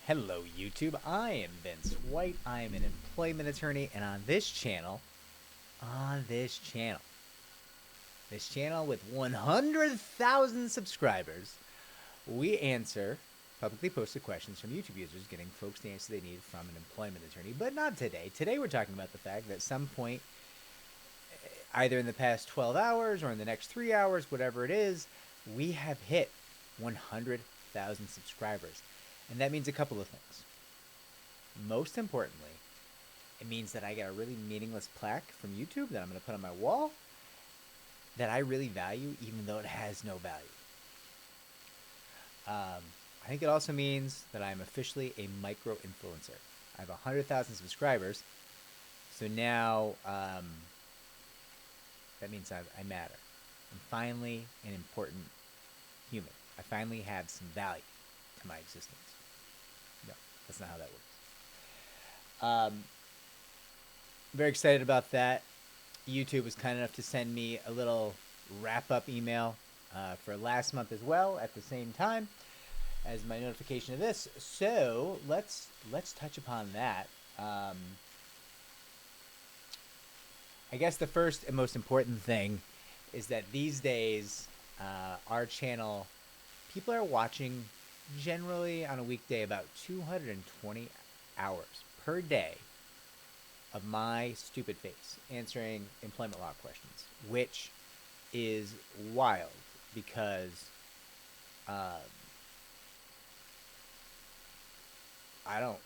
Hello YouTube, I am Vince White. I am an employment attorney, and on this channel, this channel with 100,000 subscribers, we answer publicly posted questions from YouTube users, getting folks the answer they need from an employment attorney. But not today. Today we're talking about the fact that at some point, either in the past 12 hours or in the next 3 hours, whatever it is, we have hit 100,000 subscribers. And that means a couple of things. Most importantly, it means that I get a really meaningless plaque from YouTube that I'm going to put on my wall that I really value, even though it has no value. I think it also means that I'm officially a micro-influencer. I have 100,000 subscribers, so now that means I matter. I'm finally an important human. I finally have some value to my existence. No, that's not how that works. Very excited about that. YouTube was kind enough to send me a little wrap-up email for last month as well at the same time as my notification of this. So let's touch upon that. I guess the first and most important thing is that these days our channel, people are watching generally on a weekday about 220 hours per day of my stupid face answering employment law questions, which is wild because I don't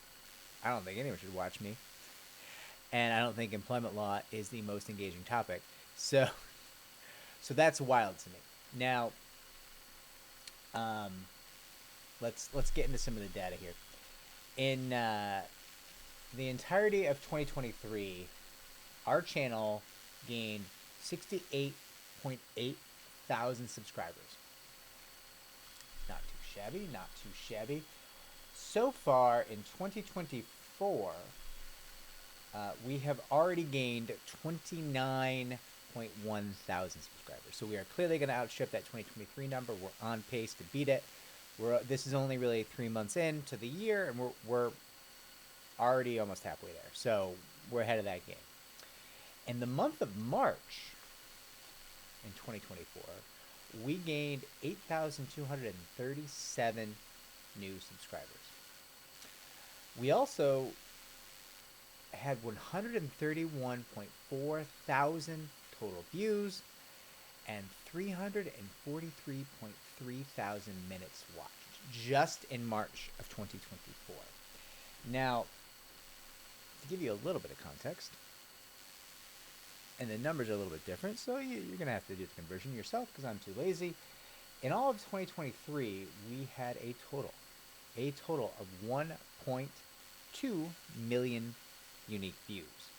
think anyone should watch me, and I don't think employment law is the most engaging topic. So that's wild to me. Now, let's get into some of the data here. In the entirety of 2023, our channel gained 68.8 thousand subscribers. Not too shabby, not too shabby. So far in 2024, we have already gained 29.1 thousand subscribers. So we are clearly going to outstrip that 2023 number. We're on pace to beat it. This is only really 3 months into the year, and we're already almost halfway there. So we're ahead of that game. In the month of March in 2024, we gained 8,237 new subscribers. We also had 131.4 thousand total views and 343.3 thousand minutes watched just in March of 2024. Now, to give you a little bit of context, and the numbers are a little bit different, so you're going to have to do the conversion yourself because I'm too lazy. In all of 2023, we had a total of 1.2 million unique views.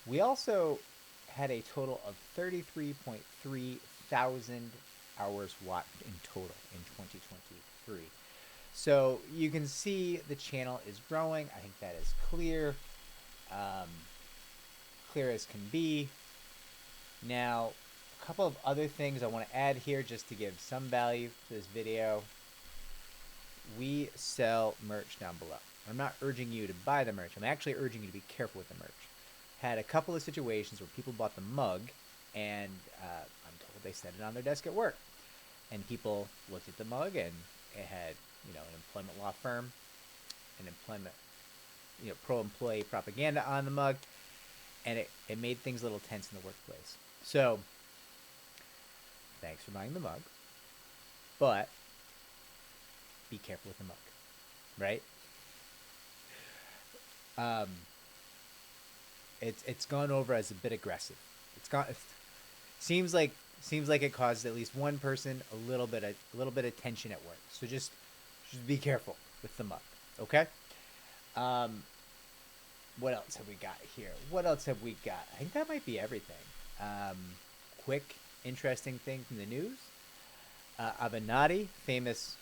We also had a total of 33.3 thousand hours watched in total in 2023. So you can see the channel is growing. I think that is clear. Clear as can be. Now, a couple of other things I want to add here just to give some value to this video. We sell merch down below. I'm not urging you to buy the merch. I'm actually urging you to be careful with the merch. Had a couple of situations where people bought the mug, and I'm told they set it on their desk at work. And people looked at the mug, and it had, an employment law firm, an employment, pro-employee propaganda on the mug, and it made things a little tense in the workplace. So, thanks for buying the mug, but be careful with the mug, right? It's gone over as a bit aggressive. Seems like it caused at least one person a little bit of tension at work. So just be careful with the mug, okay? What else have we got here? I think that might be everything. Quick, interesting thing from the news. Avenatti, famous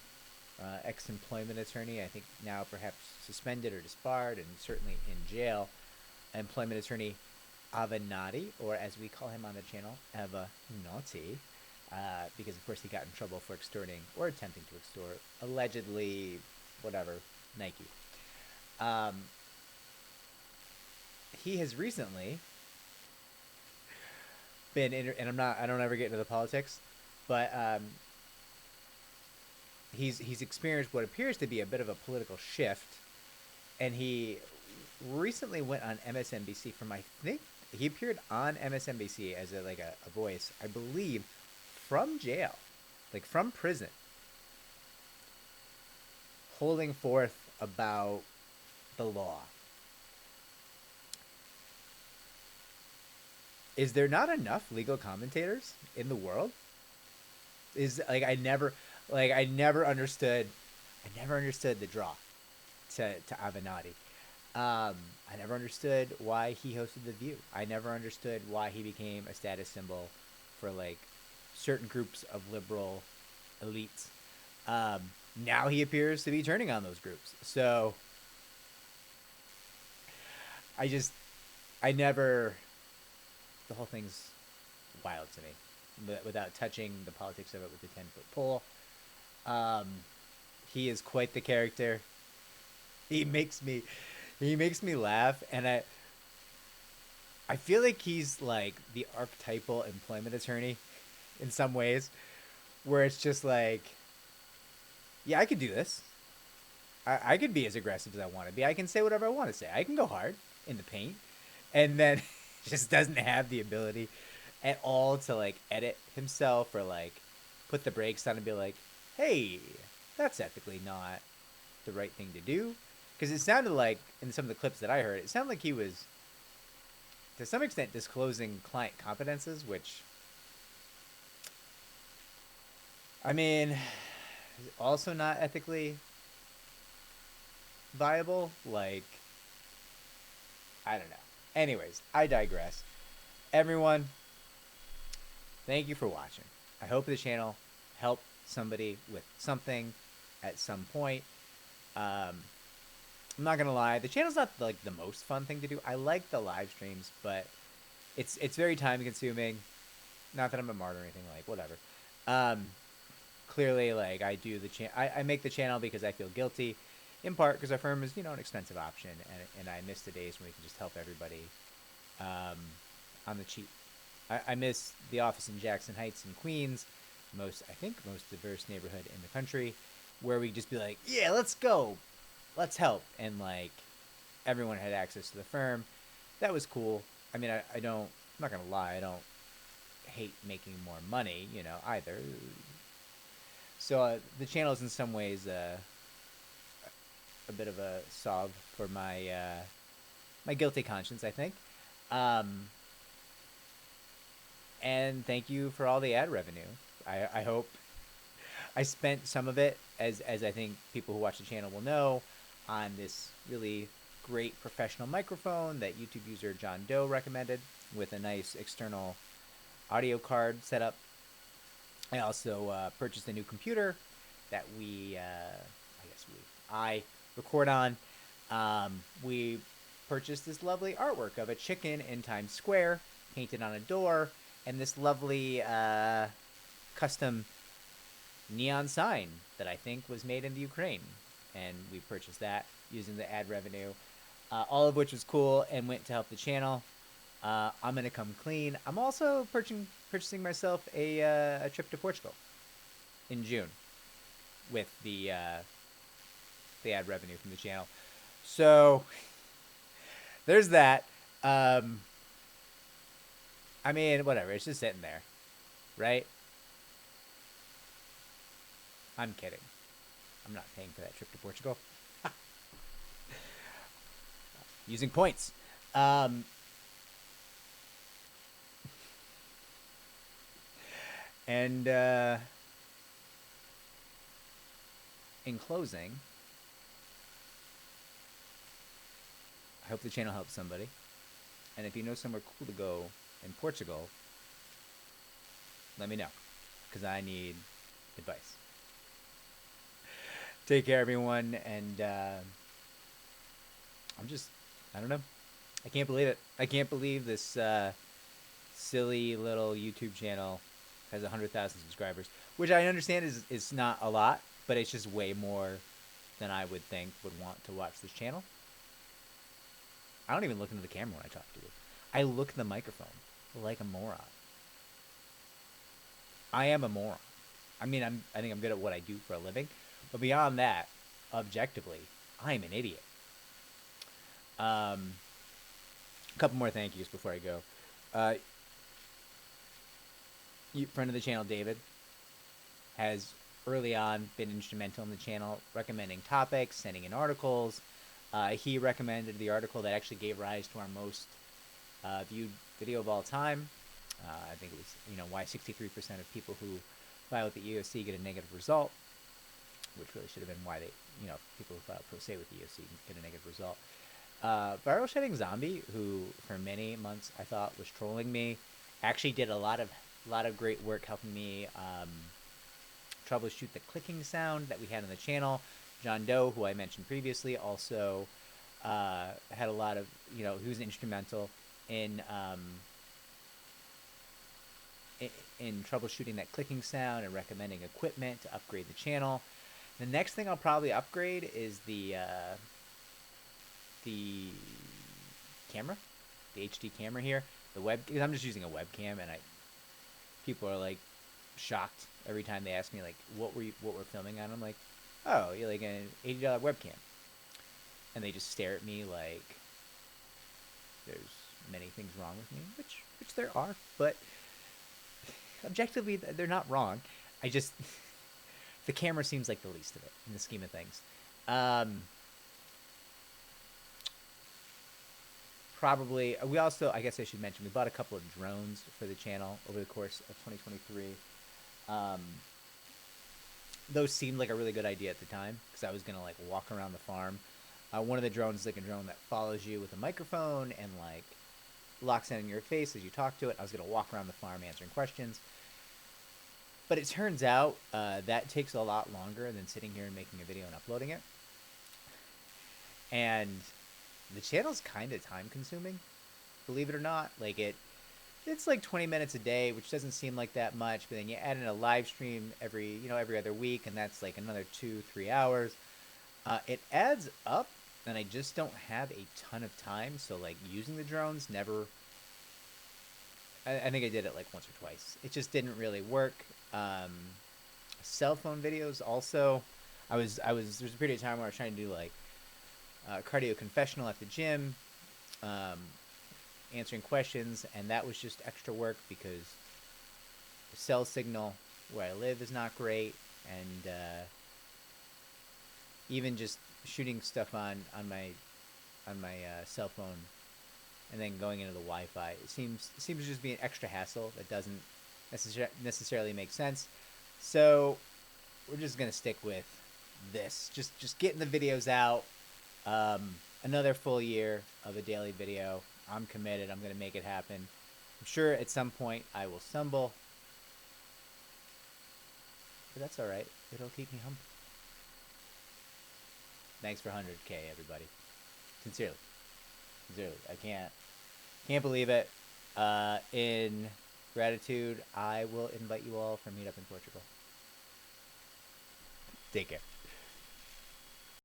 ex-employment attorney, I think now perhaps suspended or disbarred and certainly in jail. Employment attorney Avenatti, or as we call him on the channel, Avenatti, because of course he got in trouble for extorting or attempting to extort, allegedly, whatever, Nike. Um, he has recently been, and I don't ever get into the politics, but he's experienced what appears to be a bit of a political shift, and he recently went on MSNBC from, I think he appeared on MSNBC as a voice, I believe, from jail, like from prison, holding forth about the law. Is there not enough legal commentators in the world? Is like I never understood the draw to Avenatti. I never understood why he hosted The View. I never understood why he became a status symbol for like certain groups of liberal elites. Now he appears to be turning on those groups. So I never, the whole thing's wild to me. But without touching the politics of it with the 10-foot pole, he is quite the character. He makes me laugh, and I feel like he's like the archetypal employment attorney in some ways, where it's just like, yeah, I could do this. I could be as aggressive as I want to be. I can say whatever I want to say. I can go hard in the paint, and then just doesn't have the ability at all to like edit himself or like put the brakes on and be like, hey, that's ethically not the right thing to do. Because it sounded like, in some of the clips that I heard, it sounded like he was, to some extent, disclosing client confidences, which, I mean, is also not ethically viable. Like, I don't know. Anyways, I digress. Everyone, thank you for watching. I hope the channel helped somebody with something at some point. I'm not gonna lie, the channel's not like the most fun thing to do. I like the live streams, but it's very time consuming. Not that I'm a martyr or anything, like whatever. Clearly, like I make the channel because I feel guilty, in part because our firm is, you know, an expensive option, and I miss the days when we can just help everybody on the cheap. I miss the office in Jackson Heights in Queens, most diverse neighborhood in the country, where we just be like, yeah, let's go, let's help, and like everyone had access to the firm. That was cool. I mean, I'm not gonna lie, I don't hate making more money, you know, either. So the channel is in some ways a bit of a solve for my my guilty conscience, I think. And thank you for all the ad revenue. I hope I spent some of it, as I think people who watch the channel will know, on this really great professional microphone that YouTube user John Doe recommended, with a nice external audio card setup. I also purchased a new computer that I record on. We purchased this lovely artwork of a chicken in Times Square, painted on a door, and this lovely custom neon sign that I think was made in the Ukraine. And we purchased that using the ad revenue, all of which was cool and went to help the channel. I'm going to come clean. I'm also purchasing myself a trip to Portugal in June with the ad revenue from the channel. So there's that. I mean, whatever. It's just sitting there, right? I'm kidding. I'm not paying for that trip to Portugal. Using points. And in closing, I hope the channel helps somebody. And if you know somewhere cool to go in Portugal, let me know, because I need advice. Take care, everyone, and I don't know. I can't believe it. I can't believe this silly little YouTube channel has 100,000 subscribers, which I understand is not a lot, but it's just way more than I would think would want to watch this channel. I don't even look into the camera when I talk to you. I look at the microphone like a moron. I am a moron. I mean, I think I'm good at what I do for a living, but beyond that, objectively, I'm an idiot. A couple more thank yous before I go. Friend of the channel, David, has early on been instrumental in the channel, recommending topics, sending in articles. He recommended the article that actually gave rise to our most viewed video of all time. I think it was, why 63% of people who file with the EEOC get a negative result, which really should have been why they, people who file pro se with the EEOC get a negative result. Viral Shedding Zombie, who for many months I thought was trolling me, actually did a lot of great work helping me troubleshoot the clicking sound that we had on the channel. John Doe, who I mentioned previously, also had a lot of, he was instrumental in troubleshooting that clicking sound and recommending equipment to upgrade the channel. The next thing I'll probably upgrade is the camera, the HD camera here. Because I'm just using a webcam, and people are like shocked every time they ask me like what we're filming on. I'm like, oh, you're like an $80 webcam, and they just stare at me like there's many things wrong with me, which there are, but objectively they're not wrong. The camera seems like the least of it in the scheme of things. Probably, we also, I guess I should mention, we bought a couple of drones for the channel over the course of 2023. Those seemed like a really good idea at the time, because I was going to, like, walk around the farm. One of the drones is, like, a drone that follows you with a microphone and, like, locks in your face as you talk to it. I was going to walk around the farm answering questions. But it turns out that takes a lot longer than sitting here and making a video and uploading it. And the channel's kind of time consuming, believe it or not. Like it's like 20 minutes a day, which doesn't seem like that much, but then you add in a live stream every other week, and that's like another 2-3 hours. It adds up, and I just don't have a ton of time. So like using the drones never, I think I did it like once or twice. It just didn't really work. Cell phone videos also, there's a period of time where I was trying to do like cardio confessional at the gym, answering questions, and that was just extra work because the cell signal where I live is not great, and even just shooting stuff on my cell phone and then going into the Wi-Fi, it seems to just be an extra hassle that doesn't necessarily make sense. So we're just gonna stick with this, just getting the videos out. Another full year of a daily video. I'm committed. I'm going to make it happen. I'm sure at some point I will stumble, but that's all right. It'll keep me humble. Thanks for 100K, everybody. Sincerely. I can't believe it. In gratitude, I will invite you all for meetup in Portugal. Take care.